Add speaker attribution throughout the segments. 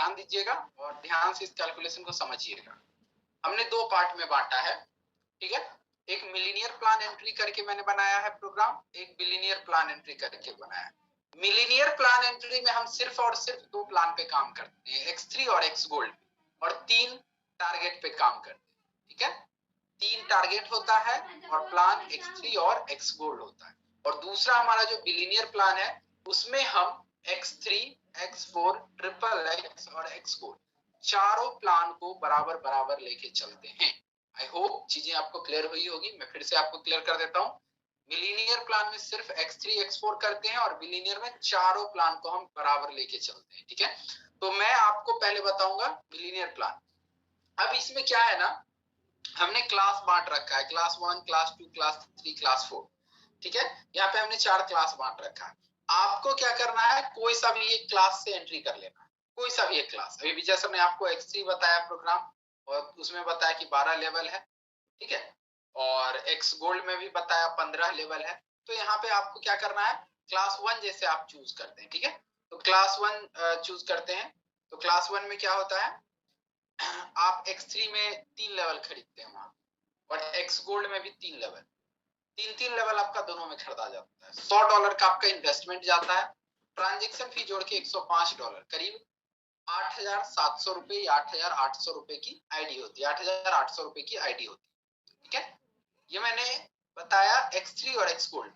Speaker 1: ध्यान दीजिएगा और ध्यान से इस कैलकुलेशन को समझिएगा। हमने दो पार्ट में बांटा है, ठीक है। एक मिलीनियर प्लान एंट्री करके मैंने बनाया है प्रोग्राम, एक बिलीनियर प्लान एंट्री करके बनाया है। मिलीनियर प्लान एंट्री में हम सिर्फ और सिर्फ दो प्लान पे काम करते हैं, X3 और X गोल्ड, और 3 टारगेट पे काम करते हैं, ठीक है। 3 टारगेट होता है और प्लान X3 और X गोल्ड होता है। और दूसरा हमारा जो बिलीनियर प्लान है उसमें हम X3, X4, ट्रिपल X और X गोल्ड चारों प्लान को बराबर बराबर लेके चलते हैं। आई होप चीजें आपको क्लियर हुई होगी। मैं फिर से आपको क्लियर कर देता हूँ। मिलीनियर प्लान में सिर्फ X3, X4 करते हैं और बिलीनियर में चारों प्लान को हम बराबर लेके चलते हैं, ठीक है। तो मैं आपको पहले बताऊंगा मिलीनियर प्लान। अब इसमें क्या है ना, हमने क्लास बांट रखा है, क्लास 1, क्लास 2, क्लास 3, क्लास 4, ठीक है। यहाँ पे हमने 4 क्लास बांट रखा है। आपको क्या करना है, कोई सा भी एक क्लास से एंट्री कर लेना है, कोई सा भी एक क्लास। अभी जैसे मैंने आपको X3 बताया प्रोग्राम, और उसमें बताया कि 12 लेवल है, ठीक है। और X गोल्ड में भी बताया 15 लेवल है। तो यहाँ पे आपको क्या करना है, क्लास 1 जैसे आप चूज करते हैं, ठीक है। तो क्लास 1 चूज करते हैं। तो क्लास 1 में क्या होता है, आप X3 में 3 लेवल खरीदते हैं वहां, और X गोल्ड में भी 3 लेवल, 3 लेवल आपका दोनों में खरीदा जाता है। $100 का आपका इन्वेस्टमेंट जाता है, ट्रांजेक्शन फी जोड़ के $105, करीब 8,700 रुपए या 8,800 रुपए की आईडी होती है, 8,800 रुपए की आईडी होती है, ठीक है। ये मैंने बताया X3 और X गोल्ड।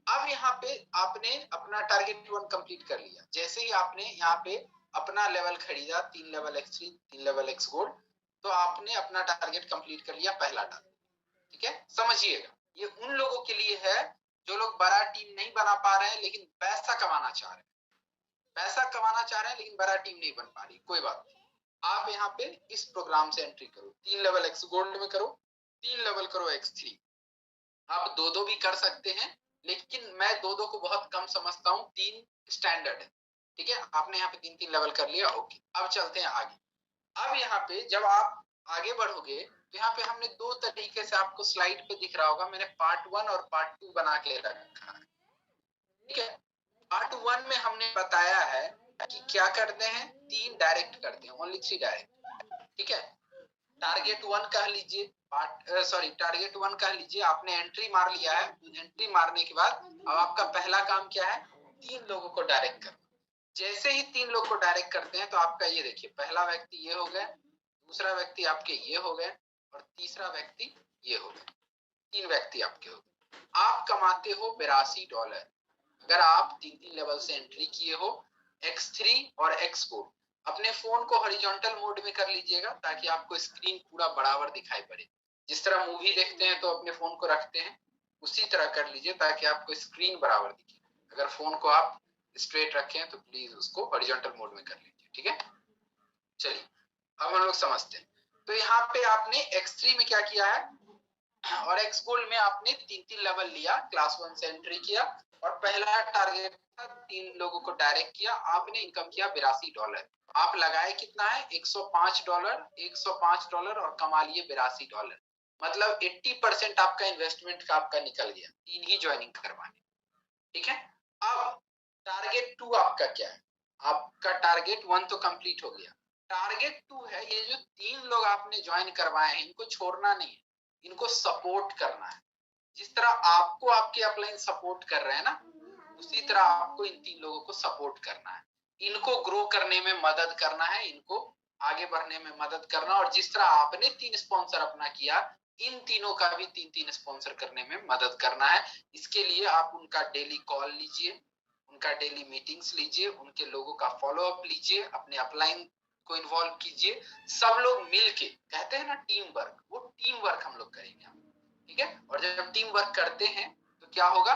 Speaker 1: अब यहाँ पे आपने अपना टारगेट 1 कंप्लीट कर लिया। जैसे ही आपने यहाँ पे अपना लेवल खरीदा, 3 level X3, 3 level X gold, तो आपने अपना टारगेट कंप्लीट कर लिया, पहला टारगेट, ठीक है। समझिएगा, ये उन लोगों के लिए है जो लोग बड़ा टीम नहीं बना पा रहे हैं लेकिन पैसा कमाना चाह रहे हैं, पैसा कमाना चाह रहे हैं लेकिन बड़ा टीम नहीं बन पा रही। कोई बात नहीं, आप यहाँ पे इस प्रोग्राम से एंट्री करो, 3 लेवल X गोल्ड में करो, 3 लेवल करो X3। आप दो भी कर सकते हैं, लेकिन मैं दो को बहुत कम समझता हूँ, 3 स्टैंडर्ड है, ठीक है। आपने यहाँ पे 3 लेवल कर लिया, ओके। अब चलते हैं आगे। अब यहाँ पे जब आप आगे बढ़ोगे तो यहाँ पे हमने 2 तरीके से, आपको स्लाइड पे दिख रहा होगा, मैंने पार्ट 1 और पार्ट 2 बना के रखा है, ठीक है। पार्ट 1 में हमने बताया है कि क्या करते हैं, 3 डायरेक्ट करते हैं, ओनली 3 डायरेक्ट, ठीक है। टारगेट 1 कह लीजिए, टारगेट 1 कह लीजिए, आपने एंट्री मार लिया है। एंट्री मारने के बाद अब आपका पहला काम क्या है, 3 लोगों को डायरेक्ट करना। जैसे ही 3 लोग को डायरेक्ट करते हैं तो आपका ये देखिए, पहला व्यक्ति ये हो गया, दूसरा व्यक्ति आपके ये हो गए, और तीसरा व्यक्ति ये हो गए। 3 व्यक्ति आपके हो गए। आप कमाते हो $82 अगर आप 3 लेवल से एंट्री किए हो। X3 और X को अपने फोन को हॉरिजॉन्टल मोड में कर लीजिएगा ताकि आपको स्क्रीन पूरा बराबर दिखाई पड़े। जिस तरह मूवी देखते हैं तो अपने फोन को रखते हैं, उसी तरह कर लीजिए ताकि आपको स्क्रीन बराबर दिखे। अगर फोन को आप स्ट्रेट रखें तो प्लीज उसको हॉरिजॉन्टल मोड में कर लीजिए, ठीक है। चलिए अब हम लोग समझते हैं। तो यहाँ पे आपने X3 में क्या किया है, और X गोल्ड में आपने 3 लेवल लिया, क्लास 1 से एंट्री किया, और पहला टारगेट था 3 लोगों को डायरेक्ट किया, आपने इनकम किया $82। आप लगाए कितना है, $105, $105 और कमा लिए $82। मतलब 80% आपका इन्वेस्टमेंट का आपका निकल गया, 3 ही ज्वाइनिंग करवाने, ठीक है। अब टारगेट 2 आपका क्या है, आपका टारगेट 1 तो कंप्लीट हो गया, टारगेट 2 है ये जो 3 लोग आपने ज्वाइन करवाए हैं इनको छोड़ना नहीं है, इनको सपोर्ट करना है। जिस तरह आपको आपके अपलाइन सपोर्ट कर रहे हैं ना, उसी तरह आपको इन 3 लोगों को सपोर्ट करना है, इनको ग्रो करने में मदद करना है, इनको आगे बढ़ने में मदद करना। और जिस तरह आपने 3 स्पॉन्सर अपना किया, इन तीनों का भी 3 स्पॉन्सर करने में मदद करना है। इसके लिए आप उनका डेली कॉल लीजिए, उनका डेली मीटिंग्स लीजिए, उनके लोगों का फॉलो अप लीजिए, अपने अपलाइन को इन्वॉल्व कीजिए। सब लोग मिलके, कहते हैं ना टीम वर्क, वो टीम वर्क हम लोग करेंगे, ठीक है। और जब टीम वर्क करते हैं तो क्या होगा,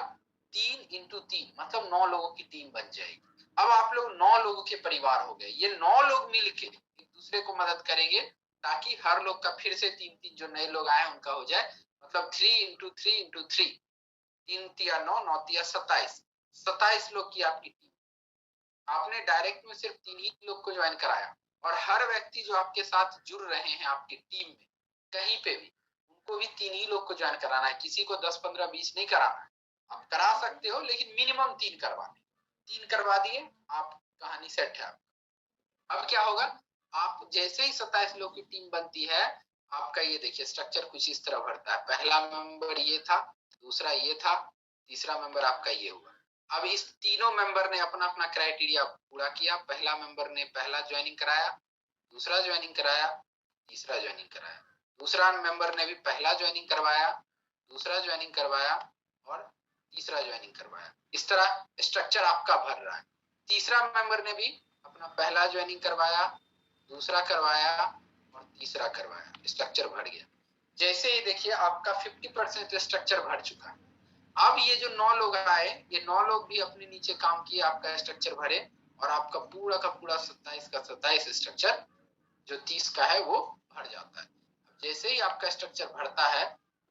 Speaker 1: 3x3 मतलब 9 लोगों की टीम बन जाएगी। अब आप लोग 9 लोगों के परिवार हो गए। ये 9 लोग मिलके एक दूसरे को मदद करेंगे ताकि हर लोग का फिर से 3 जो नए लोग आए उनका हो जाए, मतलब 3x3x3, 3 तिया 9, 9 तिया 27, 27 लोग की आपकी टीम। आपने डायरेक्ट में सिर्फ 3 ही लोग को ज्वाइन कराया, और हर व्यक्ति जो आपके साथ जुड़ रहे हैं आपकी टीम में कहीं पे भी, उनको भी 3 ही लोग को ज्वाइन कराना है। किसी को 10, 15, 20 नहीं कराना है। आप करा सकते हो लेकिन मिनिमम 3 करवाने, 3 करवा दिए, आप कहानी सेट है आपका। अब क्या होगा, आप जैसे ही 27 लोग की टीम बनती है, आपका ये देखिए स्ट्रक्चर कुछ इस तरह बढ़ता है। पहला मेंबर ये था, दूसरा ये था, तीसरा मेंबर आपका ये हुआ। अब इस तीनों मेंबर ने अपना अपना क्राइटेरिया पूरा किया। पहला मेंबर ने पहला ज्वाइनिंग कराया, दूसरा ज्वाइनिंग कराया, तीसरा ज्वाइनिंग कराया। दूसरा मेंबर ने भी पहला ज्वाइनिंग करवाया, दूसरा ज्वाइनिंग करवाया और तीसरा ज्वाइनिंग करवाया। इस तरह स्ट्रक्चर आपका भर रहा है। तीसरा मेंबर ने भी अपना पहला ज्वाइनिंग करवाया, दूसरा करवाया और तीसरा करवाया, स्ट्रक्चर भर गया। जैसे ही देखिए आपका 50% स्ट्रक्चर भर चुका है। अब ये जो 9 लोग आए, ये 9 लोग भी अपने नीचे काम किए, आपका स्ट्रक्चर भरे और आपका पूरा का पूरा 27 का 27 स्ट्रक्चर जो 30 का है वो भर जाता है। जैसे ही आपका स्ट्रक्चर भरता है,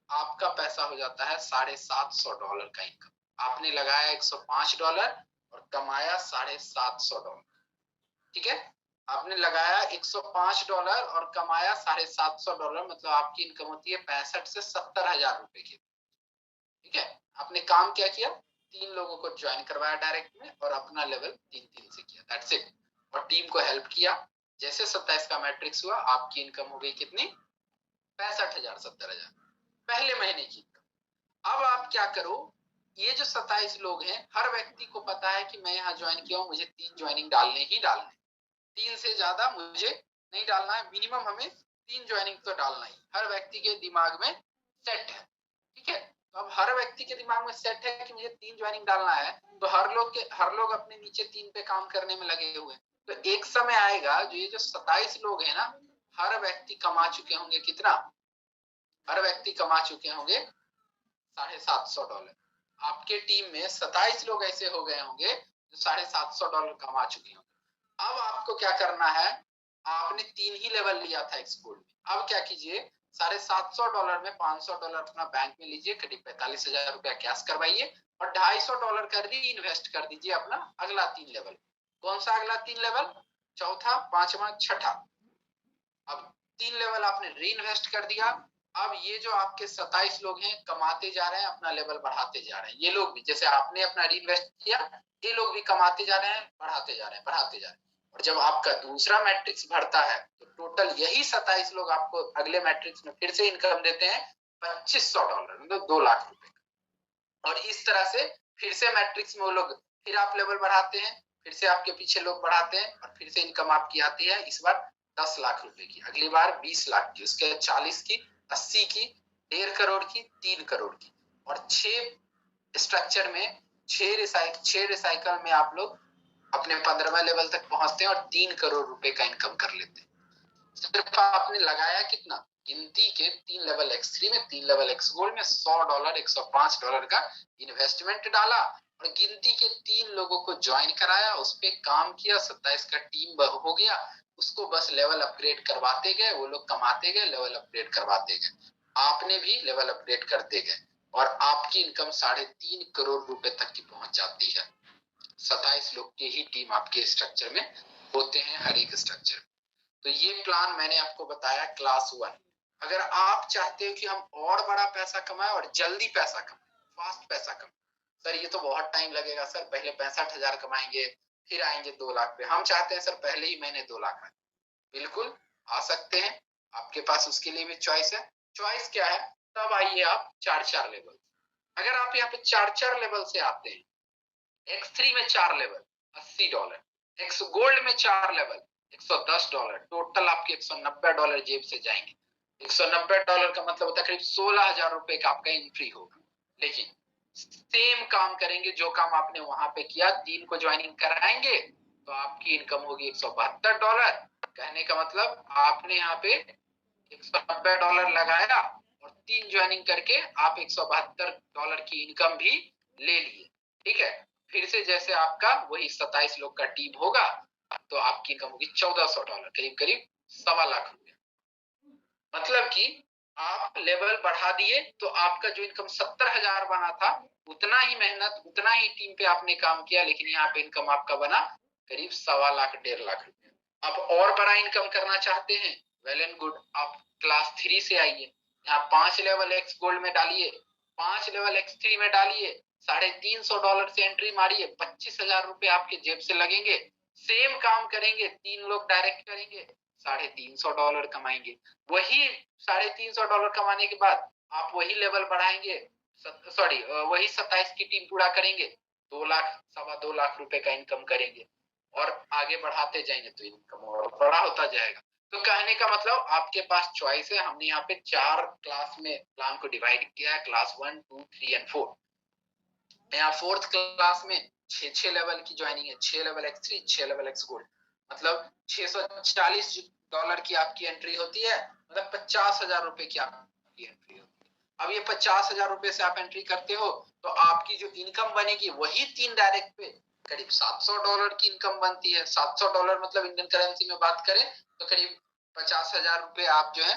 Speaker 1: आपका पैसा हो जाता है $750 का इनकम। आपने लगाया $105 और कमाया $750। ठीक है, आपने लगाया $105 और कमाया $750, मतलब आपकी इनकम होती है 65 से 70 हजार रुपए की। ठीक है, आपने काम क्या किया, 3 लोगों को ज्वाइन करवाया डायरेक्ट में और अपना लेवल 3-3 से किया, दैट्स इट। और टीम को हेल्प किया। जैसे 27 का मैट्रिक्स हुआ, आपकी इनकम हो गई कितनी, 65,000 70,000 पहले महीने की। अब आप क्या करो, ये जो 27 लोग हैं, हर व्यक्ति को पता है कि मैं यहाँ ज्वाइन किया हूँ, मुझे 3 ज्वाइनिंग डालने ही डालने, 3 से ज्यादा मुझे नहीं डालना है, मिनिमम हमें 3 ज्वाइनिंग तो डालना ही हर व्यक्ति के दिमाग में सेट है। ठीक है, तो अब हर व्यक्ति के दिमाग में सेट है कि मुझे 3 ज्वाइनिंग डालना है, तो हर लोग अपने नीचे 3 पे काम करने में लगे हुए हैं। तो एक समय आएगा जो ये जो 27 लोग हैं ना, हर व्यक्ति कमा चुके होंगे कितना, हर व्यक्ति कमा चुके होंगे $750। आपके टीम में 27 लोग ऐसे हो गए होंगे जो $750 कमा चुके होंगे। अब आपको क्या करना है, आपने 3 ही लेवल लिया था एक्सपोर्ट में। अब क्या कीजिए, $750 में $500 अपना बैंक में लीजिए, करीब 45,000 रुपया कैश करवाइए और $250 का री इन्वेस्ट कर दीजिए अपना अगला 3 लेवल। कौन सा अगला 3 लेवल, चौथा, पांचवा, छठा। अब 3 लेवल आपने री इन्वेस्ट कर दिया। अब ये जो आपके 27 लोग हैं कमाते जा रहे हैं, अपना लेवल बढ़ाते जा रहे हैं। ये लोग भी जैसे आपने अपना री इन्वेस्ट किया, ये लोग भी कमाते जा रहे हैं, बढ़ाते जा रहे हैं, बढ़ाते जा रहे हैं। और जब आपका दूसरा मैट्रिक्स भरता है तो टोटल यही 27 लोग आपको अगले मैट्रिक्स में फिर से इनकम देते हैं $2,500, मतलब 2 लाख रुपए। और इस तरह से फिर से मैट्रिक्स में वो लोग, फिर आप लेवल बढ़ाते हैं, फिर से आपके पीछे लोग बढ़ाते हैं और फिर से इनकम आपकी आती है इस बार 10 लाख रुपए की, अगली बार 20 लाख की, उसके 40 की, 80 की, 1.5 करोड़ की, 3 करोड़ की। और 6 स्ट्रक्चर में 6 रिसाइकल में आप लोग अपने 15वें लेवल तक पहुंचते हैं और 3 करोड़ रुपए का इनकम कर लेते हैं। सिर्फ आपने लगाया कितना, गिनती के 3 लेवल X3 में, 3 लेवल X गोल्ड में $100 $105 का इन्वेस्टमेंट डाला और गिनती के 3 लोगों को ज्वाइन कराया, उस पर काम किया, 27 का टीम हो गया, उसको बस लेवल अपग्रेड करवाते गए, वो लोग कमाते गए, लेवल अपग्रेड करवाते गए, आपने भी लेवल अपग्रेड करते गए और आपकी इनकम 3.5 करोड़ रुपए तक की पहुंच जाती है। 27 लोग के ही टीम आपके स्ट्रक्चर में होते हैं, हर एक स्ट्रक्चर। तो ये प्लान मैंने आपको बताया क्लास 1। अगर आप चाहते हो कि हम और बड़ा पैसा कमाएं और जल्दी पैसा कमाएं, फास्ट पैसा कमाएं, सर ये तो बहुत टाइम लगेगा सर, पहले 65,000 कमाएंगे फिर आएंगे 2 लाख पे। हम चाहते हैं सर पहले ही महीने 2 लाख आए। बिल्कुल आ सकते हैं, आपके पास उसके लिए भी चॉइस है। चॉइस क्या है, तब आइए आप 4-4 लेवल। अगर आप यहाँ पे 4-4 लेवल से आते हैं, X3 में 4 लेवल $80, X गोल्ड में 4 लेवल $110, टोटल आपके $190 जेब से जाएंगे। $190 का मतलब होता है करीब 16,000 रुपए का आपका एंट्री होगा। लेकिन सेम काम करेंगे जो काम आपने वहां पे किया, 3 को ज्वाइनिंग कराएंगे तो आपकी इनकम होगी $172। कहने का मतलब आपने यहाँ पे $190 लगाया और 3 ज्वाइनिंग करके आप $172 की इनकम भी ले लिए। ठीक है, फिर से जैसे आपका वही 27 लोग का टीम होगा तो आपकी इनकम होगी $1,400, करीब करीब 1.25 लाख रुपए। मतलब कि आप लेवल बढ़ा दिए तो आपका जो इनकम 70,000 बना था, उतना ही मेहनत, उतना ही टीम पे आपने काम किया, लेकिन यहाँ पे इनकम आपका बना करीब 1.25 लाख 1.5 लाख रुपए। आप और बड़ा इनकम करना चाहते हैं, वेल एंड गुड, आप क्लास 3 से आइए, यहाँ 5 लेवल X गोल्ड में डालिए, 5 लेवल X3 में डालिए, $350 से एंट्री मारिए, 25,000 रुपए आपके जेब से लगेंगे, सेम काम करेंगे, 3 लोग डायरेक्ट करेंगे, $350 कमाएंगे। वही $350 कमाने के बाद आप वही लेवल बढ़ाएंगे, सॉरी वही 27 की टीम पूरा करेंगे, 2 लाख, 2.25 लाख रुपए का इनकम करेंगे और आगे बढ़ाते जाएंगे तो इनकम और बड़ा होता जाएगा। तो कहने का मतलब आपके पास चॉइस है। हमने यहाँ पे 4 क्लास में प्लान को डिवाइड किया है, क्लास 1, 2, 3 एंड 4। यहाँ 4th क्लास में 6 लेवल की ज्वाइनिंग है, 6 level X3, 6 level X gold, मतलब $640 की आपकी एंट्री होती है, मतलब 50,000 रुपए की आपकी एंट्री होती है। अब ये 50,000 रुपए से आप एंट्री करते हो तो आपकी जो इनकम बनेगी वही 3 डायरेक्ट पे करीब $700 की इनकम बनती है। $700 मतलब इंडियन करेंसी में बात करें तो करीब 50,000 रुपए आप जो है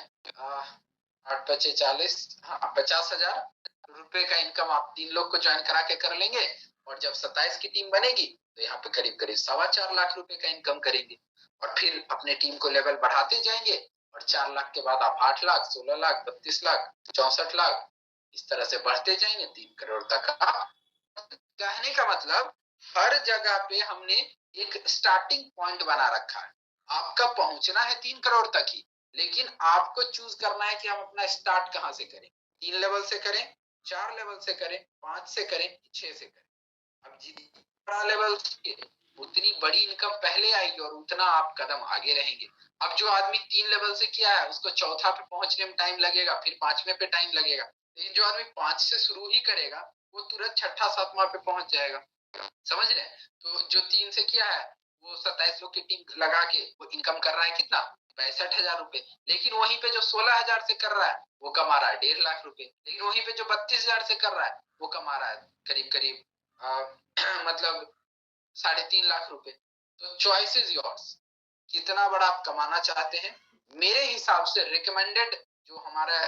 Speaker 1: 8 × 40, हाँ 50,000 रुपए का इनकम आप 3 लोग को ज्वाइन करा के कर लेंगे और जब 27 की टीम बनेगी तो यहाँ पे करीब करीब 4.25 लाख रुपए का इनकम करेंगे और फिर अपने टीम को लेवल बढ़ाते जाएंगे और 4 लाख के बाद आप 8 लाख, 16 लाख, 32 लाख, 64 लाख, इस तरह से बढ़ते जाएंगे 3 करोड़ तक। कहने का मतलब हर जगह पे हमने एक स्टार्टिंग पॉइंट बना रखा है। आपका पहुंचना है 3 करोड़ तक ही, लेकिन आपको चूज करना है कि हम अपना स्टार्ट कहां से करें। 3 लेवल से करें, 4 लेवल से करें, 5 से करें, 6 से करें। अब जितना बड़ा लेवल उतनी बड़ी इनकम पहले आएगी और उतना आप कदम आगे रहेंगे। अब जो आदमी 3 लेवल से किया है उसको चौथा पे पहुंचने में टाइम लगेगा, फिर 5वें पे टाइम लगेगा, लेकिन जो आदमी 5 से शुरू ही करेगा वो तुरंत 6ठा 7वां पे पहुंच जाएगा। समझ रहे? तो जो 3 से किया है वो 27 लोग की टीम लगा के वो इनकम कर रहा है कितना, 65,000 रुपए। लेकिन वहीं पे जो 16,000 से कर रहा है वो कमा रहा है 1.5 लाख रुपए। लेकिन वहीं पे जो 32,000 से कर रहा है वो कमा रहा है करीब करीब मतलब 3.5 लाख रुपए। तो चॉइस इज योर्स, कितना बड़ा आप कमाना चाहते हैं। मेरे हिसाब से रिकमेंडेड जो हमारा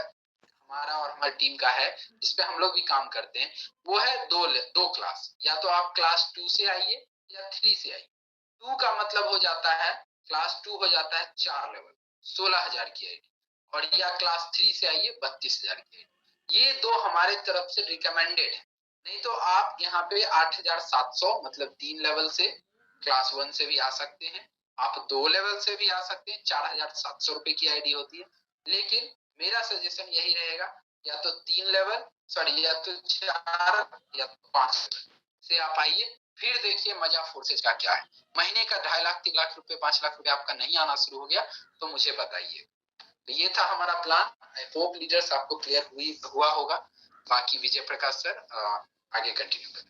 Speaker 1: और हमारी टीम का है जिसपे हम लोग भी काम करते हैं वो है दो क्लास। या तो आप क्लास 2 से आइए या 3 से आइए। 2 का मतलब हो जाता है, क्लास 2 हो जाता है 4 लेवल, 16,000 की आईडी, और या क्लास 3 से आइए 32,000 की आईडी। ये 2 हमारे तरफ से रिकमेंडेड है। नहीं तो आप यहाँ पे 8,700 मतलब 3 लेवल से क्लास 1 से भी आ सकते हैं, आप 2 लेवल से भी आ सकते हैं, 4,700 रुपए की आईडी होती है। लेकिन मेरा सजेशन यही रहेगा, या तो 3 लेवल, सॉरी या तो 4 या तो 5 से आप आइए, फिर देखिए मजा फोर्सेज का क्या है। महीने का 2.5 लाख, 3 लाख रुपए, 5 लाख रुपए आपका नहीं आना शुरू हो गया तो मुझे बताइए। तो ये था हमारा प्लान। आई होप लीडर्स आपको क्लियर हुआ होगा। बाकी विजय प्रकाश सर आगे कंटिन्यू करें।